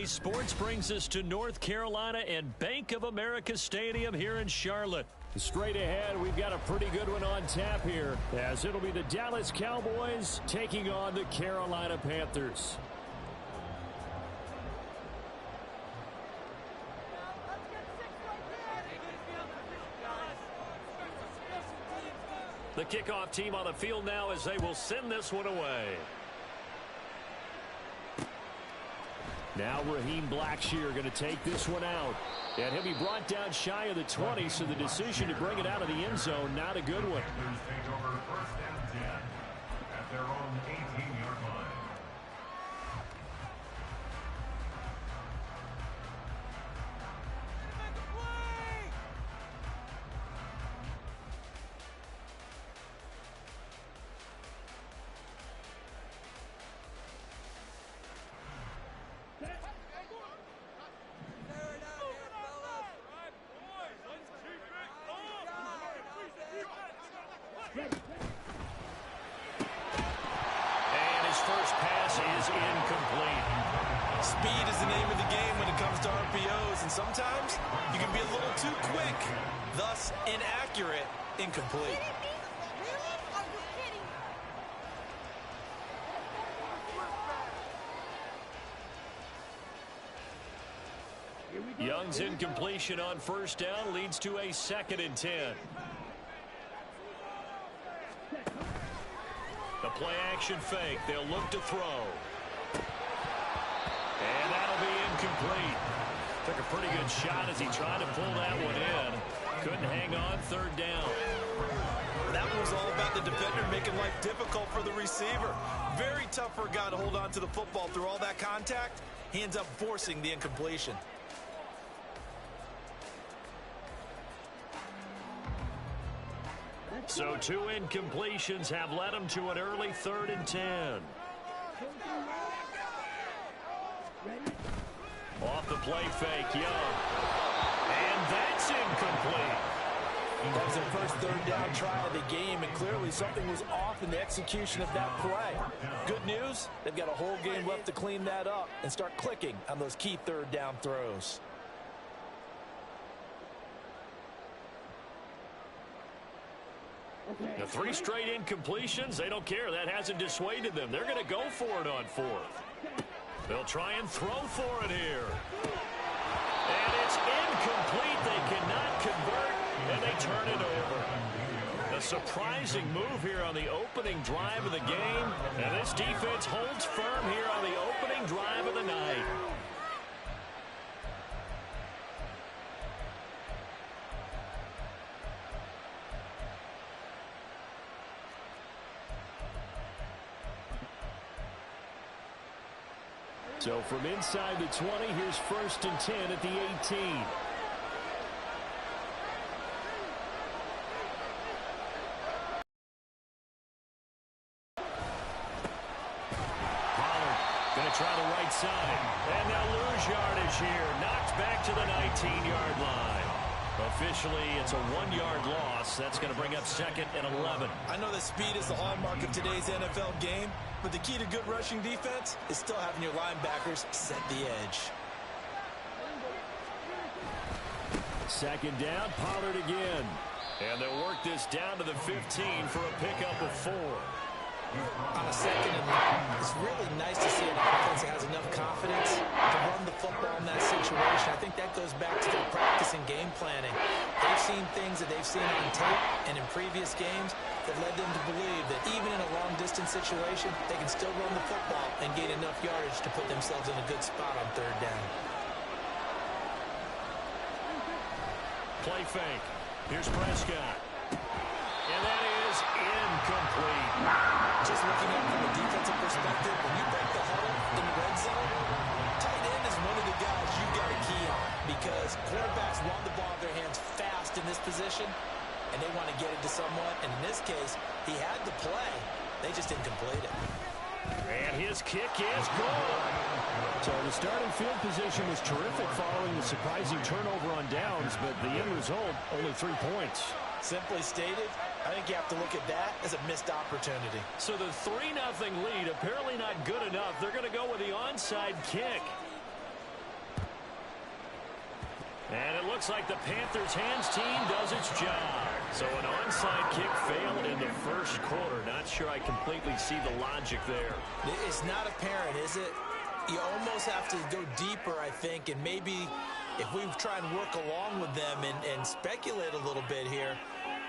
Today's sports brings us to North Carolina and Bank of America Stadium here in Charlotte. Straight ahead, we've got a pretty good one on tap here, as it'll be the Dallas Cowboys taking on the Carolina Panthers. The kickoff team on the field now as they will send this one away. Now Raheem Blackshear going to take this one out. And he'll be brought down shy of the 20, so the decision to bring it out of the end zone, not a good one. Take over first and 10 at their own 18-yard line. Speed is the name of the game when it comes to RPOs, and sometimes you can be a little too quick, thus inaccurate, incomplete. Young's incompletion on first down leads to a 2nd and 10. The play action fake. They'll look to throw. And that'll be incomplete. Took a pretty good shot as he tried to pull that one in. Couldn't hang on 3rd down. That one was all about the defender making life difficult for the receiver. Very tough for a guy to hold on to the football through all that contact. He ends up forcing the incompletion. So 2 incompletions have led him to an early 3rd and 10. Off the play fake, Young. And that's incomplete. That was their first 3rd down try of the game, and clearly something was off in the execution of that play. Good news, they've got a whole game left to clean that up and start clicking on those key 3rd down throws. The 3 straight incompletions, they don't care. That hasn't dissuaded them. They're going to go for it on 4th. They'll try and throw for it here. And it's incomplete. They cannot convert, and they turn it over. A surprising move here on the opening drive of the game. And this defense holds firm here on the opening drive of the night. So from inside the 20, here's 1st and 10 at the 18. Pollard going to try the right side. And they'll lose yardage here. Knocked back to the 19-yard line. Officially, it's a 1-yard loss. That's going to bring up 2nd and 11. I know that speed is the hallmark of today's NFL game, but the key to good rushing defense is still having your linebackers set the edge. 2nd down, Pollard again. And they'll work this down to the 15 for a pickup of 4. On a 2nd and long, it's really nice to see an offense that has enough confidence to run the football in that situation. I think that goes back to their practice and game planning. They've seen things that they've seen on tape and in previous games that led them to believe that even in a long-distance situation, they can still run the football and gain enough yardage to put themselves in a good spot on 3rd down. Play fake. Here's Prescott. And that is incomplete. Just looking at it from a defensive perspective, when you break the huddle in the red zone, tight end is one of the guys you've got to key on because quarterbacks want the ball in their hands fast in this position, and they want to get it to someone. And in this case, he had the play. They just didn't complete it. And his kick is good. So the starting field position was terrific following the surprising turnover on downs, but the end result, only 3 points. Simply stated, I think you have to look at that as a missed opportunity. So the 3-0 lead, apparently not good enough. They're going to go with the onside kick. And it looks like the Panthers' hands team does its job. So an onside kick failed in the first quarter. Not sure I completely see the logic there. It's not apparent, is it? You almost have to go deeper, I think, and maybe if we try and work along with them and speculate a little bit here,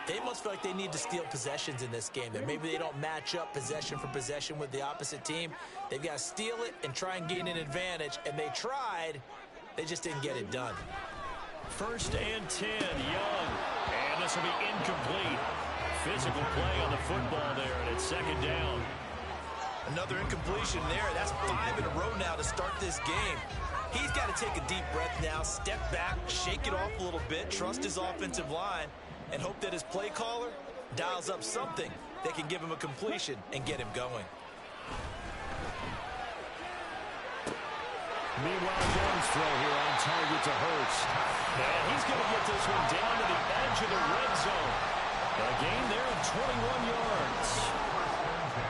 they must feel like they need to steal possessions in this game. That maybe they don't match up possession for possession with the opposite team. They've got to steal it and try and gain an advantage, and they tried. They just didn't get it done. 1st and 10, Young. And this will be incomplete. Physical play on the football there, and it's 2nd down. Another incompletion there. That's 5 in a row now to start this game. He's got to take a deep breath now, step back, shake it off a little bit, trust his offensive line, and hope that his play caller dials up something that can give him a completion and get him going. Meanwhile, Young's throw here on target to Hurst. And he's going to get this one down to the edge of the red zone. A gain there of 21 yards.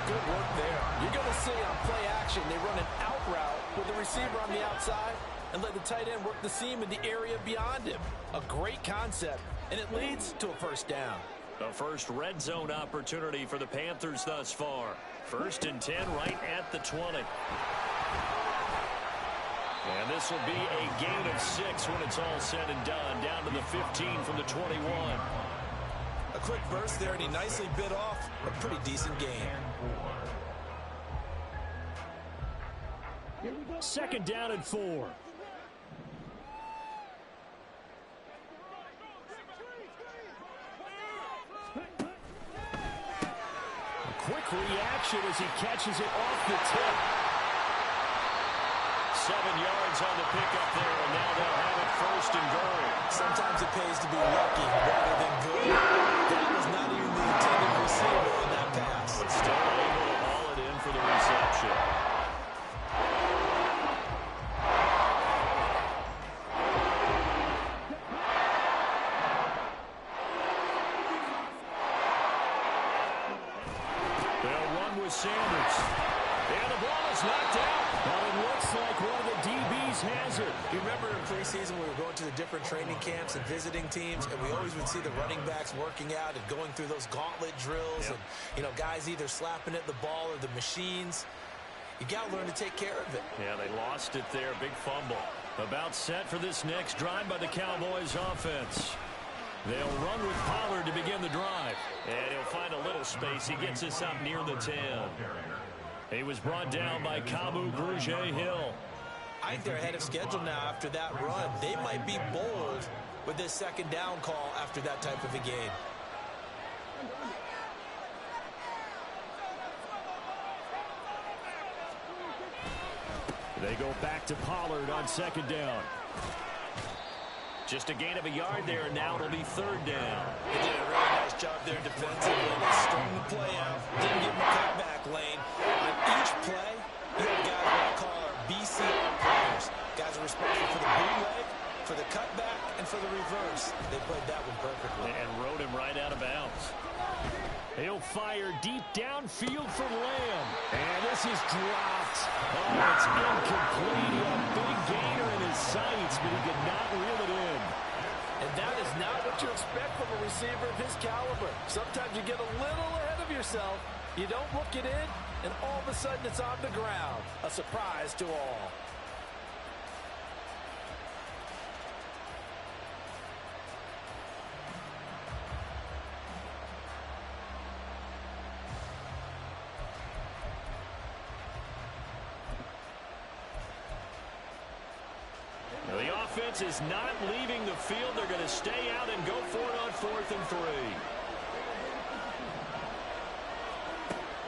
Good work there. You're going to see on play action, they run an out route with the receiver on the outside and let the tight end work the seam in the area beyond him. A great concept, and it leads to a 1st down. The first red zone opportunity for the Panthers thus far. 1st and 10 right at the 20. And this will be a gain of 6 when it's all said and done. Down to the 15 from the 21. A quick burst there, and he nicely bit off a pretty decent gain. 2nd down and 4. A quick reaction as he catches it off the tip. 7 yards on the pickup there, and now they'll have it 1st and goal. Sometimes it pays to be lucky rather than good. That was not even the intended receiver on that pass. But still able to haul it in for the reception. They'll run with Sanders. And the ball is knocked out. But it looks like one of the DBs has it. You remember in preseason we were going to the different training camps and visiting teams, and we always would see the running backs working out and going through those gauntlet drills, and guys either slapping at the ball or the machines. You got to learn to take care of it. Yeah, they lost it there. Big fumble. About set for this next drive by the Cowboys offense. They'll run with Pollard to begin the drive. And he'll find a little space. He gets us up near the 10. He was brought down by Kamu Grugier-Hill. I think they're ahead of schedule now after that run. They might be bold with this 2nd down call after that type of a game. They go back to Pollard on 2nd down. Just a gain of a yard there, and now it'll be 3rd down. They did a really nice job there defensively. They strung the play out, didn't give them a cutback lane. On each play, you have guys what I call our BCR players. Guys are responsible for the bootleg, for the cutback, and for the reverse. They played that one perfectly. And rode him right out of bounds. He'll fire deep downfield for Lamb. And this is dropped. Oh, it's incomplete. A big gainer in his sights, but he could not reel it in. And that is not what you expect from a receiver of his caliber. Sometimes you get a little ahead of yourself. You don't look it in, and all of a sudden it's on the ground. A surprise to all. The offense is not leaving the field. They're going to stay out and go for it on 4th and 3.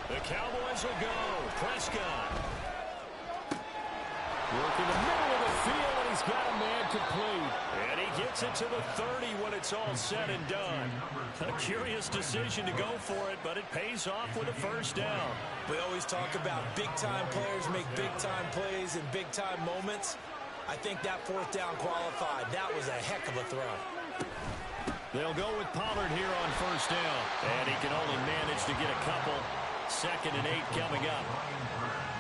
The Cowboys will go. Prescott. Working the middle of the field, and he's got a man complete. And he gets it to the 30 when it's all said and done. A curious decision to go for it, but it pays off with a 1st down. We always talk about big-time players make big-time plays in big-time moments. I think that 4th down qualified. That was a heck of a throw. They'll go with Pollard here on 1st down. And he can only manage to get a couple. 2nd and 8 coming up.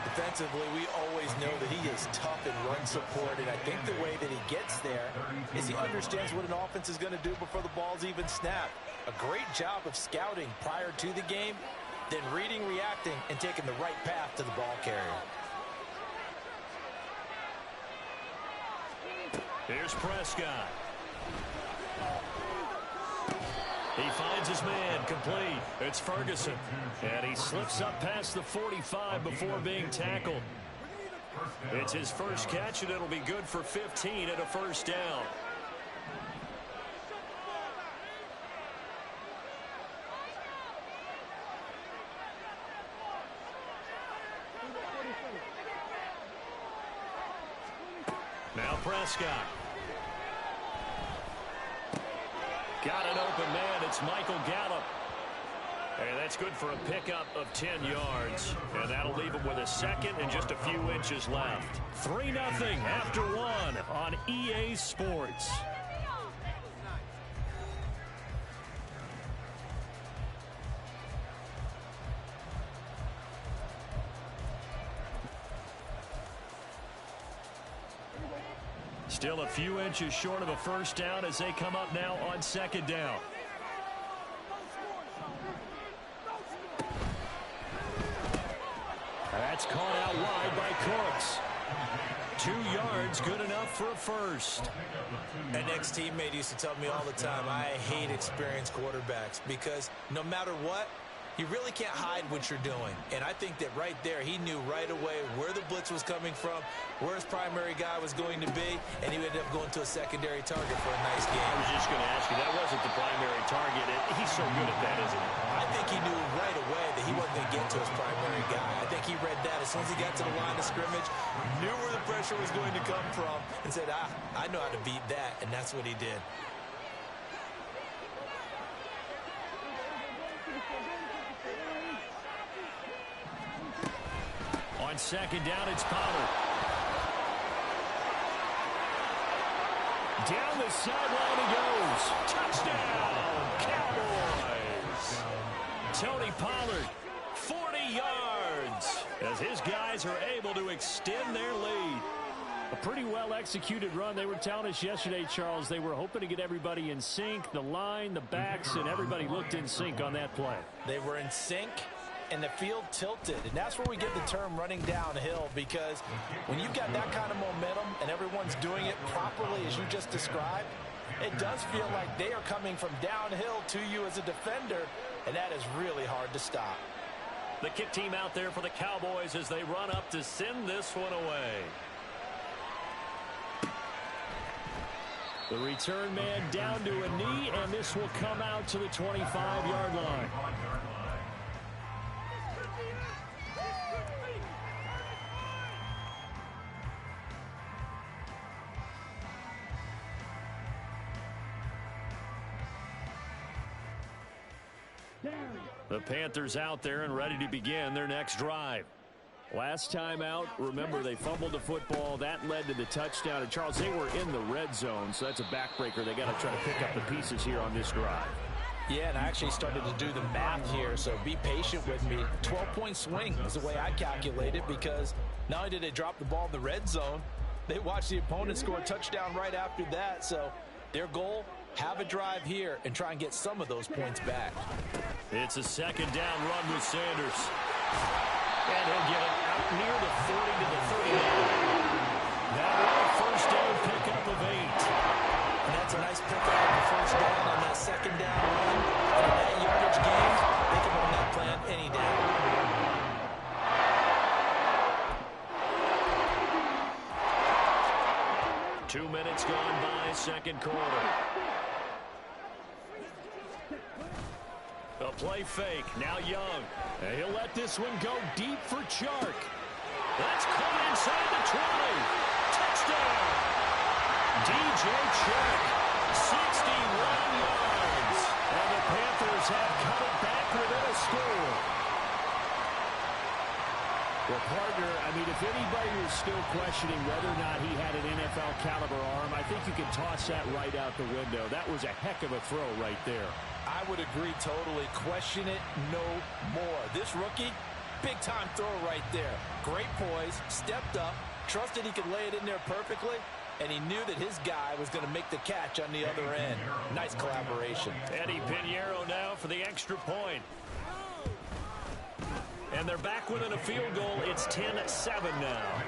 The defensively, we always know that he is tough in run support, and I think the way that he gets there is he understands what an offense is going to do before the ball's even snapped. A great job of scouting prior to the game, then reading, reacting, and taking the right path to the ball carrier. Here's Prescott. He finds his man, complete. It's Ferguson. And he slips up past the 45 before being tackled. It's his first catch, and it'll be good for 15 and a first down. Now Prescott. Got an open man. It's Michael Gallup. And that's good for a pickup of 10 yards. And that'll leave him with a second and just a few inches left. 3-0 after one on EA Sports. Still a few inches short of a first down as they come up now on second down. That's caught out wide by Cooks. 2 yards, good enough for a first. An ex-teammate used to tell me all the time, I hate experienced quarterbacks because no matter what, you really can't hide what you're doing. And I think that right there, he knew right away where the blitz was coming from, where his primary guy was going to be, and he ended up going to a secondary target for a nice game. I was just going to ask you, that wasn't the primary target. He's so good at that, isn't he? I think he knew right away that he wasn't going to get to his primary guy. I think he read that as soon as he got to the line of scrimmage, knew where the pressure was going to come from, and said, I know how to beat that, and that's what he did. On second down, it's Pollard. Down the sideline he goes. Touchdown, Cowboys. Tony Pollard, 40 yards, as his guys are able to extend their lead. A pretty well-executed run. They were telling us yesterday, Charles, they were hoping to get everybody in sync, the line, the backs, and everybody looked in sync on that play. They were in sync, and the field tilted, and that's where we get the term running downhill, because when you've got that kind of momentum and everyone's doing it properly as you just described, it does feel like they are coming from downhill to you as a defender, and that is really hard to stop. The kick team out there for the Cowboys as they run up to send this one away. The return man down to a knee, and this will come out to the 25-yard line. The Panthers out there and ready to begin their next drive. Last time out, remember, they fumbled the football. That led to the touchdown. And, Charles, they were in the red zone, so that's a backbreaker. They got to try to pick up the pieces here on this drive. Yeah, and I actually started to do the math here, so be patient with me. 12-point swing is the way I calculate it, because not only did they drop the ball in the red zone, they watched the opponent score a touchdown right after that. So their goal, have a drive here and try and get some of those points back. It's a second down run with Sanders. And he'll get it out near the 40 to the 39. That will a first down pickup of 8. And that's a nice pickup of the first down on that second down run. And in that yardage game, they can run that plan any down. Two minutes gone by, second quarter. A play fake, now Young. And he'll let this one go deep for Chark. That's caught inside the 20. Touchdown! DJ Chark, 61 yards. And the Panthers have cut it back within a score. Well, partner, I mean, if anybody was still questioning whether or not he had an NFL caliber arm, I think you can toss that right out the window. That was a heck of a throw right there. I would agree totally. Question it no more. This rookie, Big-time throw right there. Great poise, stepped up, trusted he could lay it in there perfectly, and he knew that his guy was going to make the catch on the other end. Nice collaboration. Eddie Pinheiro now for the extra point. And they're back within a field goal. It's 10-7 now.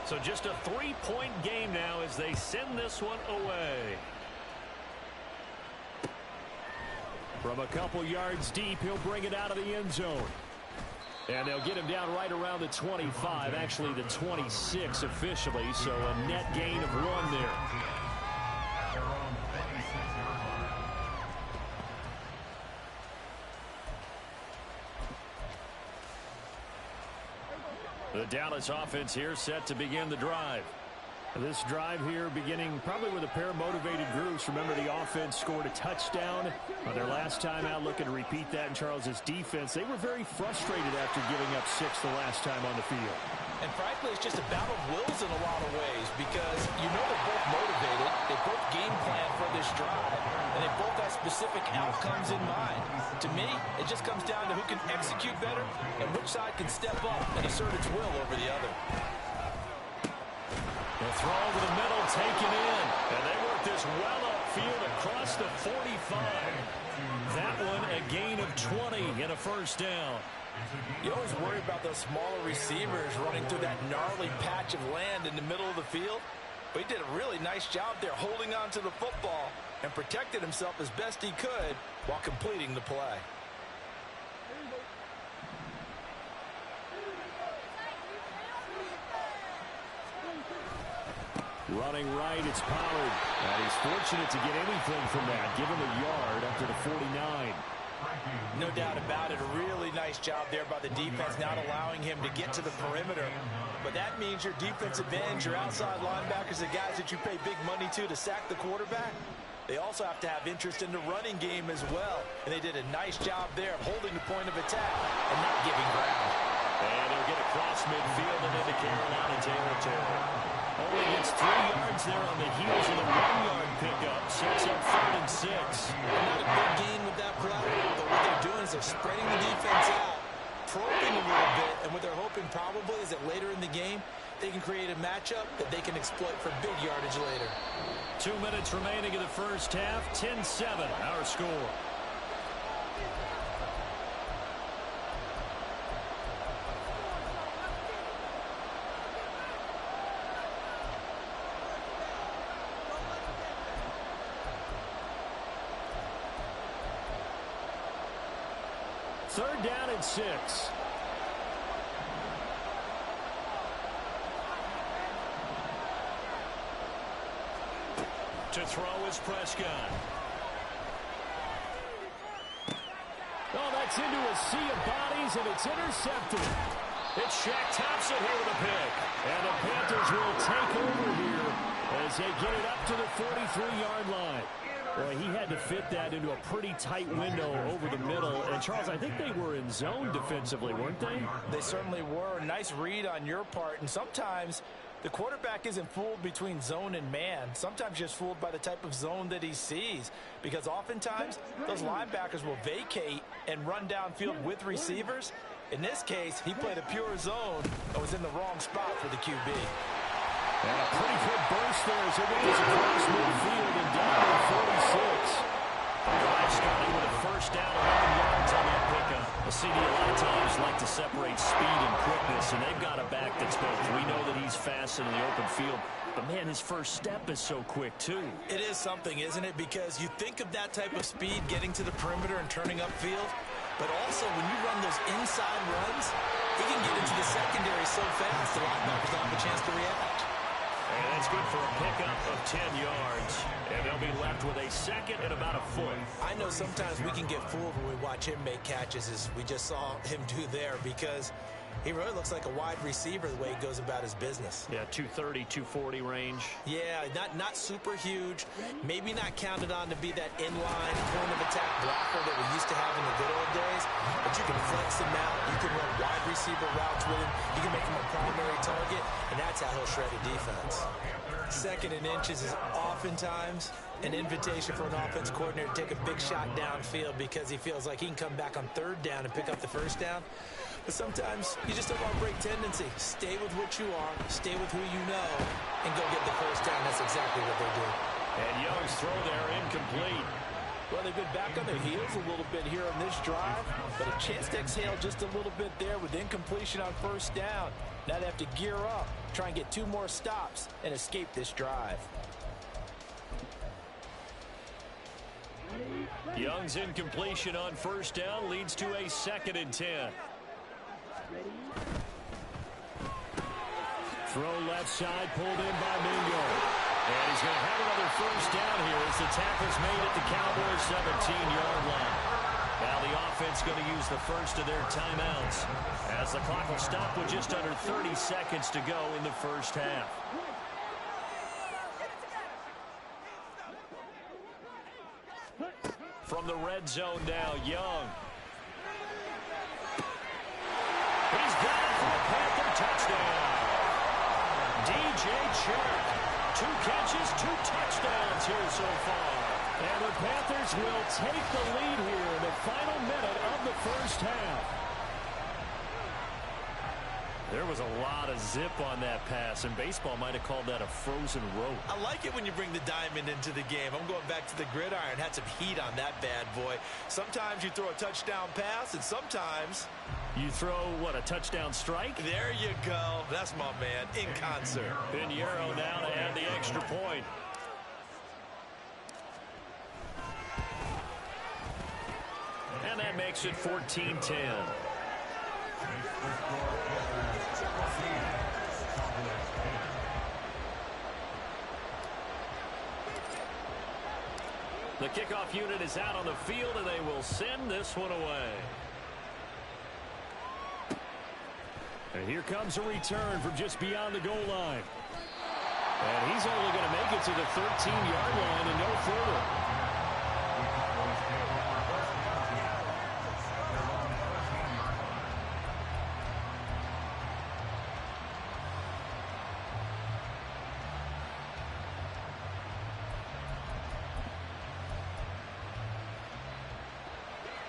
So just a 3-point game now as they send this one away. From a couple yards deep, he'll bring it out of the end zone. And they'll get him down right around the 25, actually the 26 officially, so a net gain of 1 there. The Dallas offense here set to begin the drive. This drive here beginning probably with a pair of motivated groups. Remember, the offense scored a touchdown on their last time out. Looking to repeat that in Charles's defense. They were very frustrated after giving up 6 the last time on the field. And frankly, it's just a battle of wills in a lot of ways because you know they're both motivated. They both game plan for this drive, and they both have specific outcomes in mind. To me, it just comes down to who can execute better and which side can step up and assert its will over the other. The throw over the middle, taken in. And they work this well upfield across the 45. That one a gain of 20 and a first down. You always worry about those smaller receivers running through that gnarly patch of land in the middle of the field. But he did a really nice job there holding on to the football and protected himself as best he could while completing the play. Running right, it's Pollard. And he's fortunate to get anything from that. Give him a yard up to the 49. No doubt about it. A really nice job there by the defense, not allowing him to get to the perimeter. But that means your defensive ends, your outside linebackers, the guys that you pay big money to sack the quarterback, they also have to have interest in the running game as well. And they did a nice job there of holding the point of attack and not giving ground. And he'll get across midfield and into Carolina territory. Only gets 3 yards there on the heels of the 1-yard pickup. Sets up 3rd and 6. Not a big gain with that play, but what they're doing is they're spreading the defense out, probing a little bit, and what they're hoping probably is that later in the game, they can create a matchup that they can exploit for big yardage later. 2 minutes remaining in the first half. 10-7, our score. Third down and 6. To throw is Prescott. Oh, that's into a sea of bodies, and it's intercepted. It's Shaq Thompson here with a pick. And the Panthers will take over here as they get it up to the 43-yard line. Boy, he had to fit that into a pretty tight window over the middle. And, Charles, I think they were in zone defensively, weren't they? They certainly were. Nice read on your part. And sometimes the quarterback isn't fooled between zone and man. Sometimes just fooled by the type of zone that he sees. Because oftentimes, those linebackers will vacate and run downfield with receivers. In this case, he played a pure zone and was in the wrong spot for the QB. And a pretty good burst there as they get this across midfield and down to 46. Drive starting with a first down, 11 yards on that pickup. The CD a lot of times like to separate speed and quickness, and they've got a back that's both. We know that he's fast in the open field, but, man, his first step is so quick, too. It is something, isn't it? Because you think of that type of speed getting to the perimeter and turning upfield, but also when you run those inside runs, he can get into the secondary so fast the linebackers don't have a chance to react. And that's good for a pickup of 10 yards. And they'll be left with a second and about a foot. I know sometimes we can get fooled when we watch him make catches, as we just saw him do there, because He really looks like a wide receiver the way he goes about his business. Yeah, 230, 240 range. Yeah, not super huge. Maybe not counted on to be that inline point of attack blocker that we used to have in the good old days. But you can flex him out. You can run wide receiver routes with him. You can make him a primary target, and that's how he'll shred a defense. Second and inches is oftentimes an invitation for an offense coordinator to take a big shot downfield because he feels like he can come back on third down and pick up the first down. But sometimes you just don't want to break tendency. Stay with what you are, stay with who you know, and go get the first down. That's exactly what they do. And Young's throw there incomplete. Well, they've been back on their heels a little bit here on this drive, but a chance to exhale just a little bit there with incompletion on first down. Now they have to gear up, try and get 2 more stops, and escape this drive. Young's incompletion on first down leads to a 2nd and 10. Throw left side, pulled in by Mingo. And he's going to have another first down here as the tackle's made at the Cowboys' 17-yard line. Now the offense going to use the first of their timeouts as the clock will stop with just under 30 seconds to go in the first half. From the red zone now, Young. He's got it for a Panther touchdown. DJ Chark, 2 catches, 2 touchdowns here so far. And the Panthers will take the lead here in the final minute of the first half. There was a lot of zip on that pass, and baseball might have called that a frozen rope. I like it when you bring the diamond into the game. I'm going back to the gridiron. Had some heat on that bad boy. Sometimes you throw a touchdown pass, and sometimes you throw, what, a touchdown strike? There you go. That's my man, in concert. Pinheiro now to add the extra point. And that makes it 14-10. The kickoff unit is out on the field, and they will send this one away. And here comes a return from just beyond the goal line. And he's only going to make it to the 13-yard line and no further.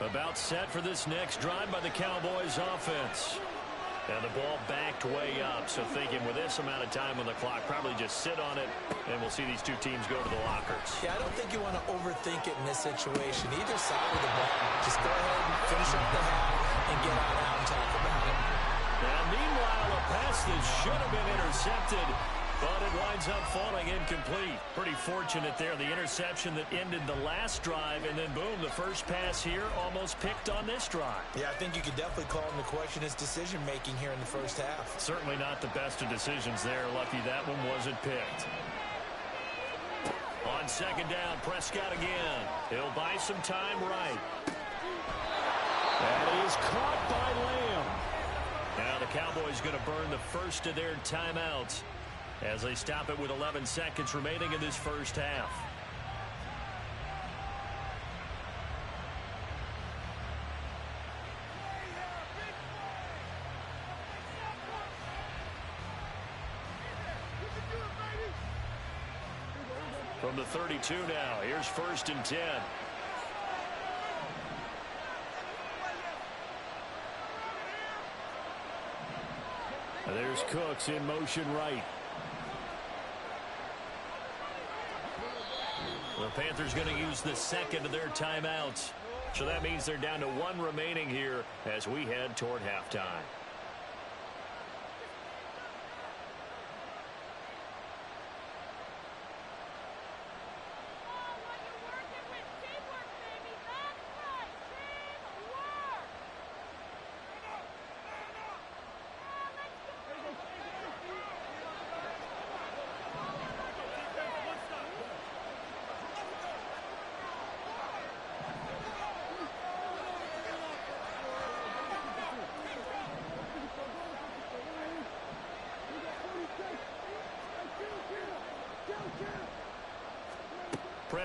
About set for this next drive by the Cowboys offense. And the ball backed way up, so thinking with this amount of time on the clock, probably just sit on it, and we'll see these 2 teams go to the lockers. Yeah, I don't think you want to overthink it in this situation. Either side of the ball, just go ahead and finish up the half and get on out and talk about it. And meanwhile, a pass that should have been intercepted, but it winds up falling incomplete. Pretty fortunate there, the interception that ended the last drive, and then boom, the first pass here almost picked on this drive. Yeah, I think you could definitely call him to question his decision-making here in the first half. Certainly not the best of decisions there. Lucky that one wasn't picked. On second down, Prescott again. He'll buy some time right. That is caught by Lamb. Now the Cowboys going to burn the first of their timeouts as they stop it with 11 seconds remaining in this first half. From the 32 now, here's 1st and 10. There's Cooks in motion right. The Panthers going to use the second of their timeouts. So that means they're down to 1 remaining here as we head toward halftime.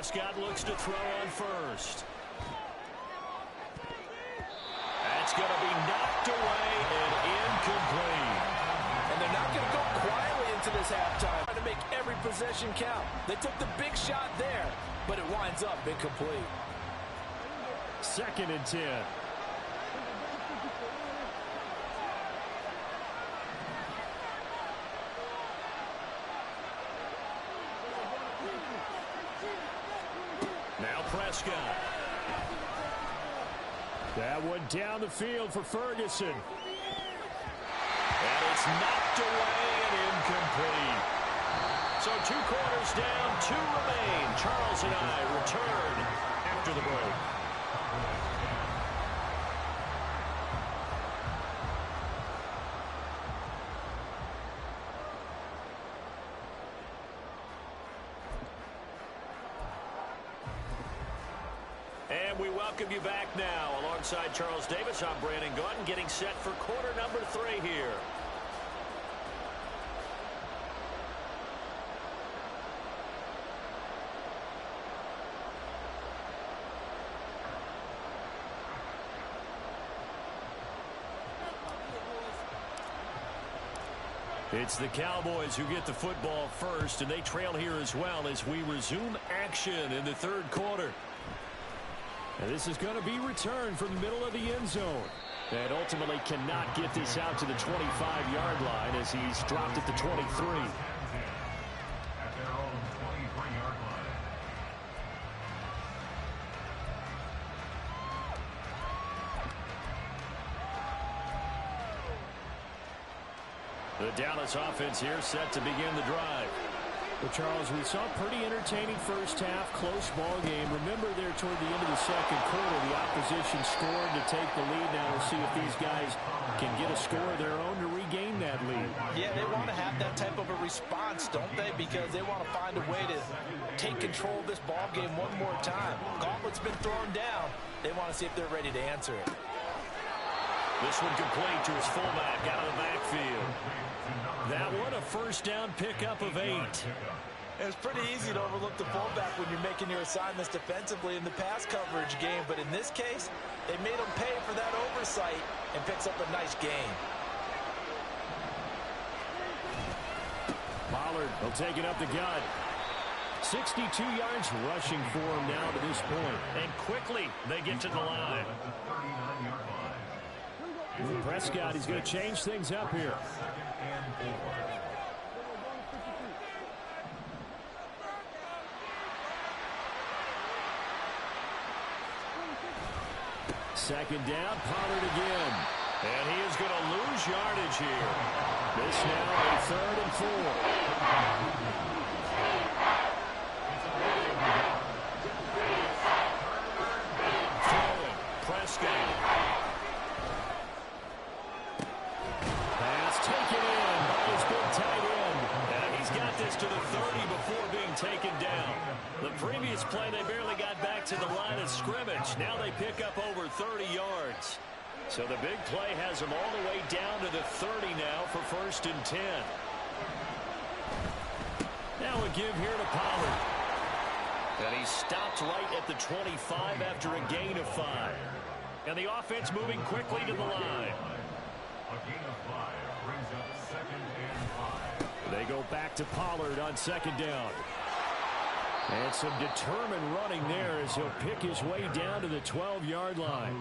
Prescott looks to throw on first. That's going to be knocked away and incomplete. And they're not going to go quietly into this halftime. Trying to make every possession count. They took the big shot there, but it winds up incomplete. 2nd and 10. Now Prescott. That one down the field for Ferguson. And it's knocked away and incomplete. So 2 quarters down, 2 remain. Charles and I return after the break. And we welcome you back now. Alongside Charles Davis, I'm Brandon Gaudin, getting set for quarter number 3 here. It's the Cowboys who get the football first, and they trail here as well as we resume action in the 3rd quarter. And this is going to be returned from the middle of the end zone. And ultimately cannot get this out to the 25-yard line as he's dropped at the 23. At their own 23-yard line. The Dallas offense here set to begin the drive. Well, Charles, we saw a pretty entertaining first half, close ball game. Remember there toward the end of the 2nd quarter, the opposition scored to take the lead. Now we'll see if these guys can get a score of their own to regain that lead. Yeah, they want to have that type of a response, don't they? Because they want to find a way to take control of this ball game one more time. Gauntlet's been thrown down. They want to see if they're ready to answer it. This one complete to his fullback out of the backfield. That one a first down pickup of 8. It's pretty easy to overlook the fullback when you're making your assignments defensively in the pass coverage game. But in this case, they made him pay for that oversight and picks up a nice gain. Pollard will take it up the gut. 62 yards rushing for him now to this point. And quickly they get to the line. Prescott, he's going to change things up here. 2nd down, Pollard again. And he is going to lose yardage here. This now a 3rd and 4. Prescott. Pass taken in by his big tight end. And he's got this to the 30 before being taken down. The previous play, they barely got back to the line of scrimmage. Now they pick up over 30 yards. So the big play has them all the way down to the 30 now for 1st and 10. Now a give here to Pollard. And he stopped right at the 25 after a gain of 5. And the offense moving quickly to the line. A gain of 5 brings up 2nd and 5. They go back to Pollard on 2nd down. And some determined running there as he'll pick his way down to the 12-yard line.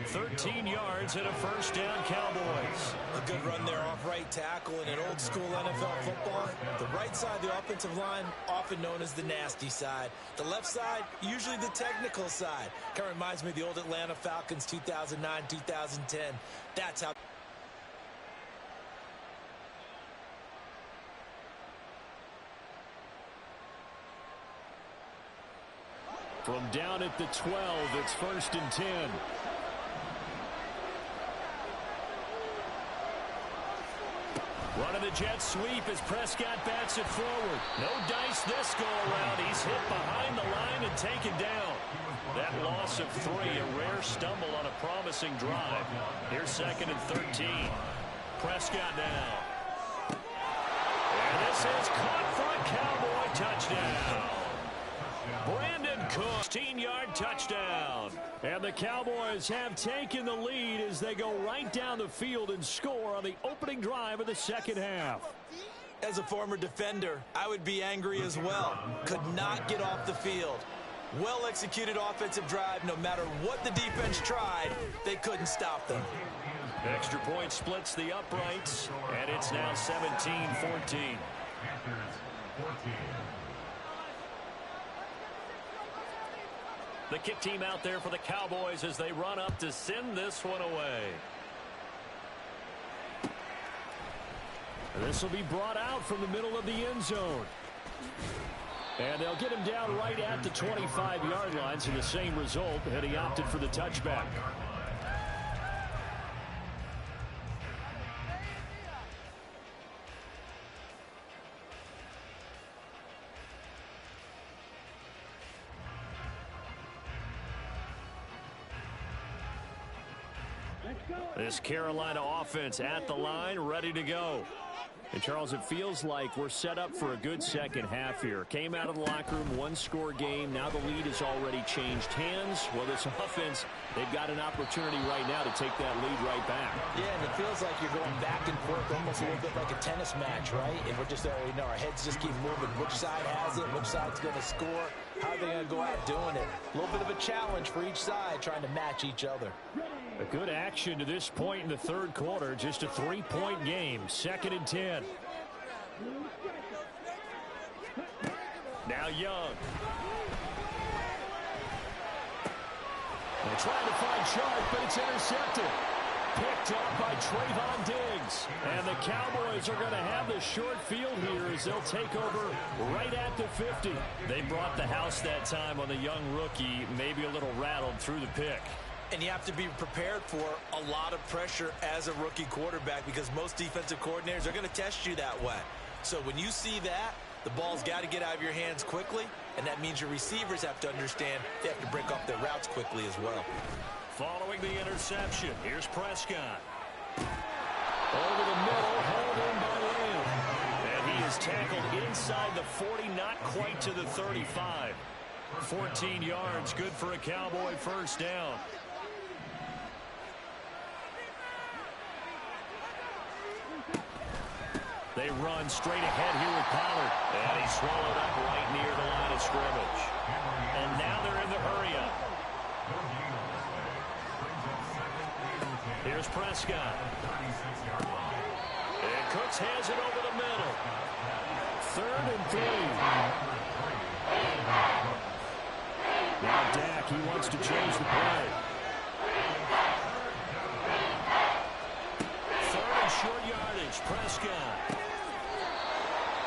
13 yards and a first down, Cowboys. A good run there off right tackle in an old school NFL football. The right side of the offensive line, often known as the nasty side. The left side, usually the technical side. Kind of reminds me of the old Atlanta Falcons 2009, 2010. That's how... From down at the 12, it's 1st and 10. Running the jet sweep as Prescott bats it forward. No dice this go around. He's hit behind the line and taken down. That loss of 3, a rare stumble on a promising drive. Here's 2nd and 13. Prescott now. And this is caught for a Cowboy touchdown. Brandon Cook, 16-yard touchdown. And the Cowboys have taken the lead as they go right down the field and score on the opening drive of the second half. As a former defender, I would be angry as well. Could not get off the field. Well-executed offensive drive. No matter what the defense tried, they couldn't stop them. Extra point splits the uprights, and it's now 17-14. The kick team out there for the Cowboys as they run up to send this one away. This will be brought out from the middle of the end zone. And they'll get him down right at the 25-yard line, so the same result, and he opted for the touchback. This Carolina offense at the line, ready to go. And, Charles, it feels like we're set up for a good second half here. Came out of the locker room, one-score game. Now the lead has already changed hands. Well, this offense, they've got an opportunity right now to take that lead right back. Yeah, and it feels like you're going back and forth, almost a little bit like a tennis match, right? And we're just, our heads just keep moving. Which side has it? Which side's going to score? How are they going to go out doing it? A little bit of a challenge for each side, trying to match each other. A good action to this point in the third quarter. Just a 3-point game. 2nd and 10. Now Young. They're trying to find Sharp, but it's intercepted. Picked up by Trayvon Diggs. And the Cowboys are going to have the short field here as they'll take over right at the 50. They brought the house that time on the young rookie. Maybe a little rattled through the pick. And you have to be prepared for a lot of pressure as a rookie quarterback because most defensive coordinators are going to test you that way. So when you see that, the ball's got to get out of your hands quickly, and that means your receivers have to understand they have to break off their routes quickly as well. Following the interception, here's Prescott. Over the middle, hauled in by Lamb. And he is tackled inside the 40, not quite to the 35. 14 yards, good for a Cowboy first down. They run straight ahead here with Pollard. And he's swallowed up right near the line of scrimmage. And now they're in the hurry-up. Here's Prescott. And Cooks has it over the middle. 3rd and 3. Now Dak, he wants to change the play. 3rd and short yardage, Prescott.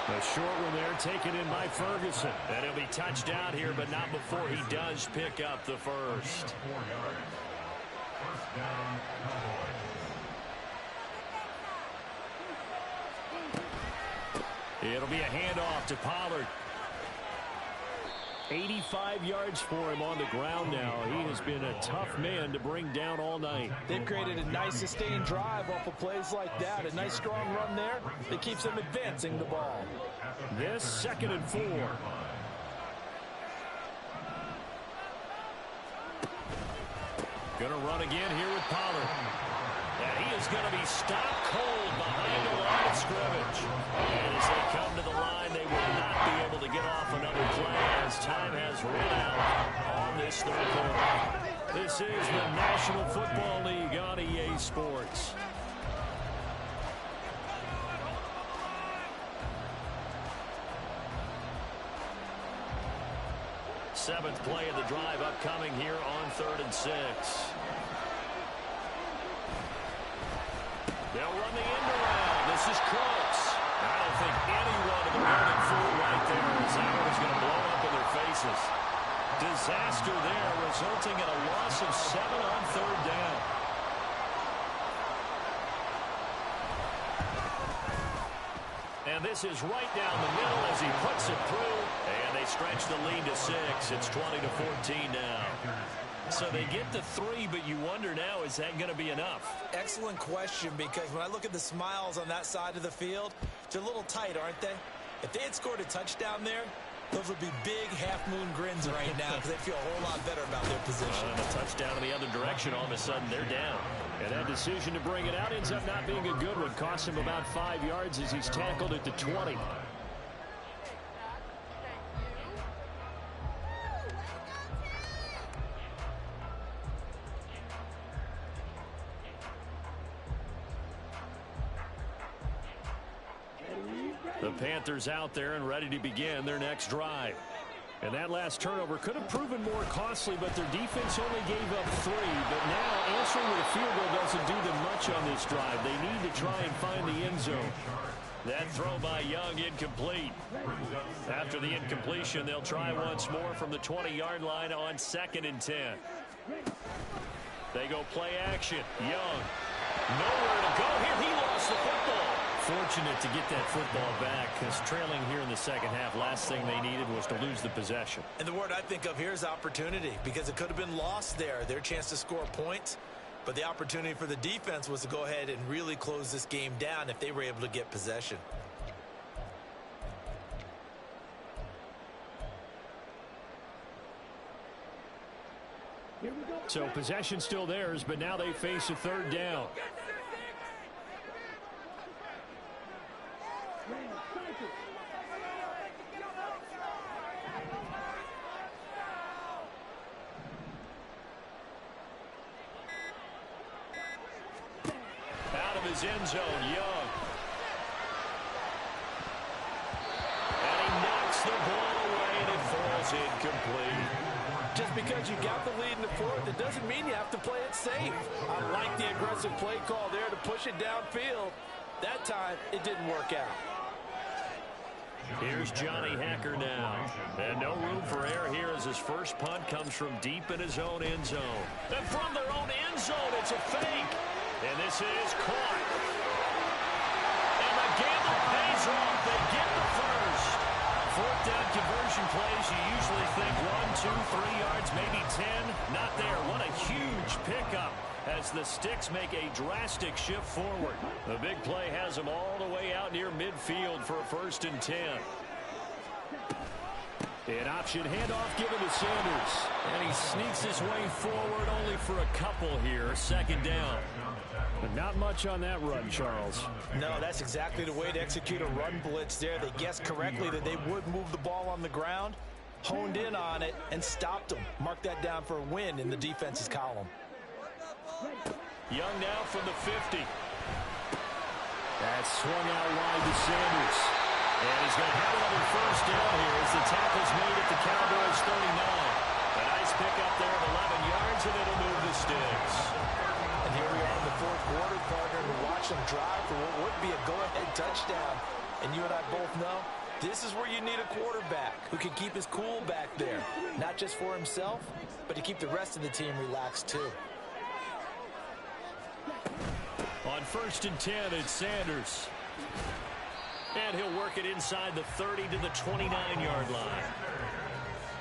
A short one there, taken in by Ferguson. And he'll be touched down here, but not before he does pick up the first. It'll be a handoff to Pollard. 85 yards for him on the ground now. He has been a tough man to bring down all night. They've created a nice sustained drive off of plays like that. A nice strong run there that keeps them advancing the ball. This 2nd and 4. Gonna run again here with Pollard. And he is going to be stopped cold behind the line of scrimmage. And as they come to the line, they will not be able to get off another play as time has run out on this third quarter. This is the National Football League on EA Sports. Seventh play of the drive upcoming here on 3rd and 6. They'll run the end around. This is close. I don't think anyone in the building fool right there is that one is going to blow up in their faces. Disaster there, resulting in a loss of 7 on 3rd down. And this is right down the middle as he puts it through. And they stretch the lead to 6. It's 20-14 now. So they get the 3, but you wonder now, is that going to be enough? Excellent question, because when I look at the smiles on that side of the field, they're a little tight, aren't they? If they had scored a touchdown there, Those would be big half-moon grins right now because they feel a whole lot better about their position. And a touchdown in the other direction, all of a sudden they're down. And that decision to bring it out ends up not being a good one. Costs him about 5 yards as he's tackled at the 20. The Panthers out there and ready to begin their next drive. And that last turnover could have proven more costly, but their defense only gave up 3. But now answering with a field goal doesn't do them much on this drive. They need to try and find the end zone. That throw by Young incomplete. After the incompletion, they'll try once more from the 20-yard line on 2nd and 10. They go play action. Young. Nowhere to go here. He lost the football. Fortunate to get that football back because trailing here in the second half, last thing they needed was to lose the possession. And the word I think of here is opportunity because it could have been lost there. Their chance to score points. But the opportunity for the defense was to go ahead and really close this game down if they were able to get possession. So possession still theirs, but now they face a 3rd down. Out of his end zone, Young. And he knocks the ball away, and it falls incomplete. Just because you got the lead in the 4th, it doesn't mean you have to play it safe. I like the aggressive play call there to push it downfield. That time, it didn't work out. Here's Johnny Hacker now. And no room for error here as his first punt comes from deep in his own end zone. And from their own end zone, it's a fake. And this is caught. And the gamble pays off. They get the first. 4th down conversion plays, you usually think 1, 2, 3 yards, maybe 10. Not there. What a huge pickup as the Sticks make a drastic shift forward. The big play has them all the way out near midfield for a 1st and 10. An option handoff given to Sanders. And he sneaks his way forward only for a couple here. 2nd down. But not much on that run, Charles. No, that's exactly the way to execute a run blitz there. They guessed correctly that they would move the ball on the ground, honed in on it, and stopped them. Mark that down for a win in the defense's column. Young now from the 50. That's swung out wide to Sanders. And he's going to have another 1st down here as the tackle's made at the Cowboys 39. A nice pickup there of 11 yards, and it'll move the Sticks. And here we are in the 4th quarter, partner, to watch them drive for what would be a go-ahead touchdown. And you and I both know this is where you need a quarterback who can keep his cool back there. Not just for himself, but to keep the rest of the team relaxed too. On 1st and 10, it's Sanders. And he'll work it inside the 30 to the 29-yard line.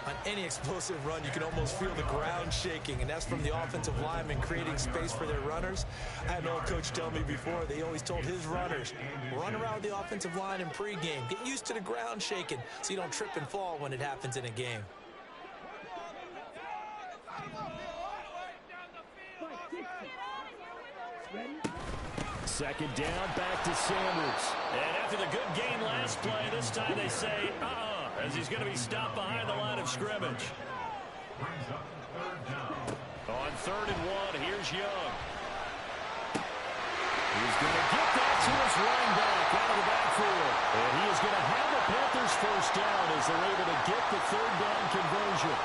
On any explosive run, you can almost feel the ground shaking, and that's from the offensive linemen creating space for their runners. I had an old coach tell me before, they always told his runners, run around the offensive line in pregame. Get used to the ground shaking so you don't trip and fall when it happens in a game. Second down, back to Sanders. And after the good gain last play, this time they say, as he's going to be stopped behind the line of scrimmage. On 3rd and 1, here's Young. He's going to get that to his running back out of the backfield. And he is going to have the Panthers 1st down as they're able to get the 3rd down conversion.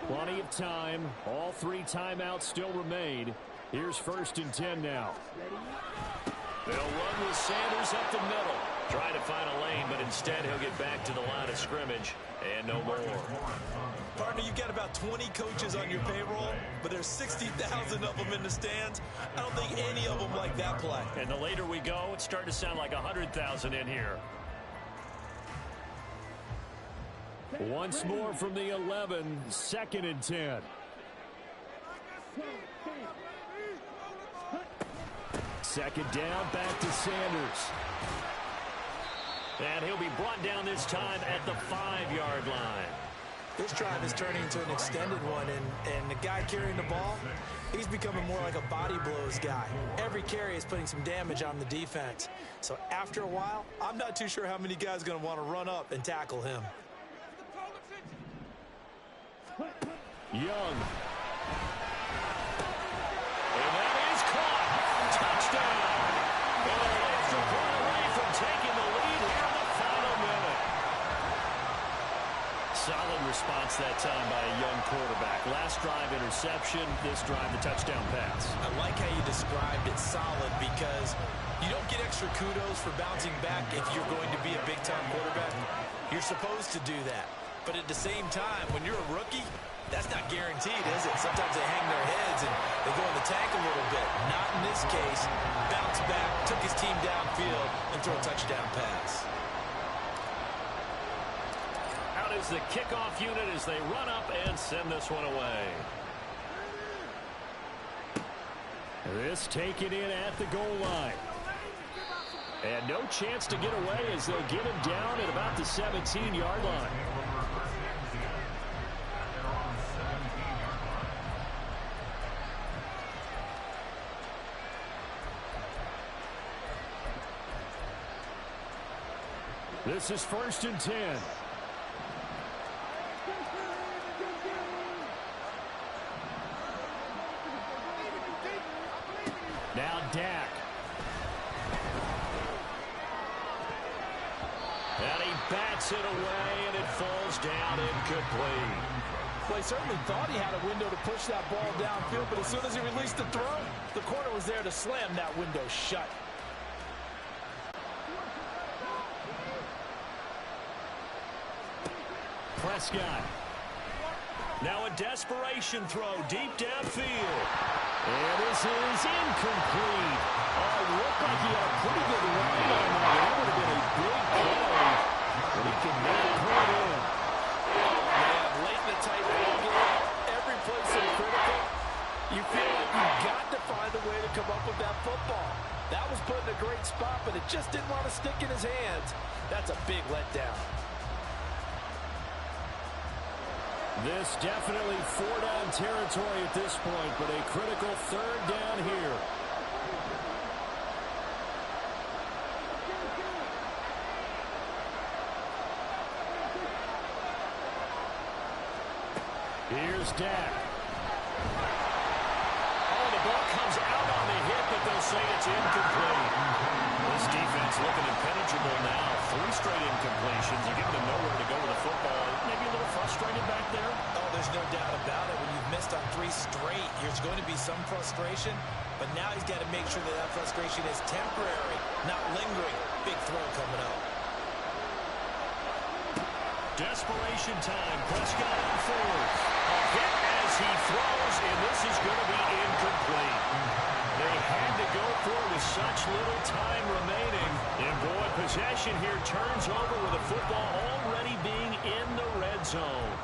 Plenty of time. All 3 timeouts still remain. Here's 1st and 10 now. They'll run with Sanders up the middle. Trying to find a lane, but instead he'll get back to the line of scrimmage. And no more. Partner, you've got about 20 coaches on your payroll, but there's 60,000 of them in the stands. I don't think any of them like that play. And the later we go, it's starting to sound like 100,000 in here. Once more from the 11, 2nd and 10. Second down, back to Sanders. And he'll be brought down this time at the 5-yard line. This drive is turning into an extended one, and the guy carrying the ball, he's becoming more like a body blows guy. Every carry is putting some damage on the defense. So after a while, I'm not too sure how many guys are going to want to run up and tackle him. Young. And that is caught. Touchdown. And an extra point away from taking the lead here in the final minute. Solid response that time by a young quarterback. Last drive interception, this drive the touchdown pass. I like how you described it solid because you don't get extra kudos for bouncing back if you're going to be a big-time quarterback. You're supposed to do that. But at the same time, when you're a rookie, that's not guaranteed, is it? Sometimes they hang their heads and they go in the tank a little bit. Not in this case. Bounce back, took his team downfield, and throw a touchdown pass. Out is the kickoff unit as they run up and send this one away. This taken in at the goal line. And no chance to get away as they'll get him down at about the 17-yard line. This is 1st and 10. Now Dak. And he bats it away, and it falls down incomplete. Well, he certainly thought he had a window to push that ball downfield, but as soon as he released the throw, the corner was there to slam that window shut. Prescott. Now a desperation throw deep downfield. And this is incomplete. Oh, it looked like he had a pretty good run on that. That would have been a big play. But he can never pull it in. Man, late in the tight ball game, every play so critical. You feel like you've got to find a way to come up with that football. That was put in a great spot, but it just didn't want to stick in his hands. That's a big letdown. This definitely 4-down territory at this point, but a critical 3rd down here. Here's Dak. Oh, the ball comes out on the hit, but they'll say it's incomplete. This defense looking impenetrable now. 3 straight incompletions. You're giving them nowhere to go with the football. Maybe a little frustrated back there. Oh, there's no doubt about it. When you've missed on 3 straight, there's going to be some frustration. But now he's got to make sure that that frustration is temporary, not lingering. Big throw coming up. Desperation time. Prescott on 4th. A hit as he throws, and this is going to be incomplete. They had to go for it with such little time remaining. And boy, possession here turns over with the football already being in the red zone.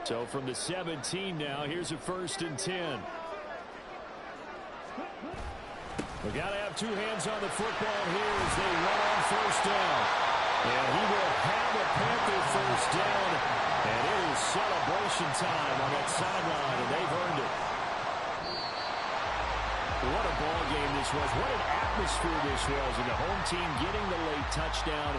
So from the 17 now, here's a 1st and 10. We got to have 2 hands on the football here as they run on 1st down. And he will have a Panther 1st down. And it is celebration time on that sideline, and they've earned it. What a ball game this was. What an atmosphere this was. And the home team getting the late touchdown.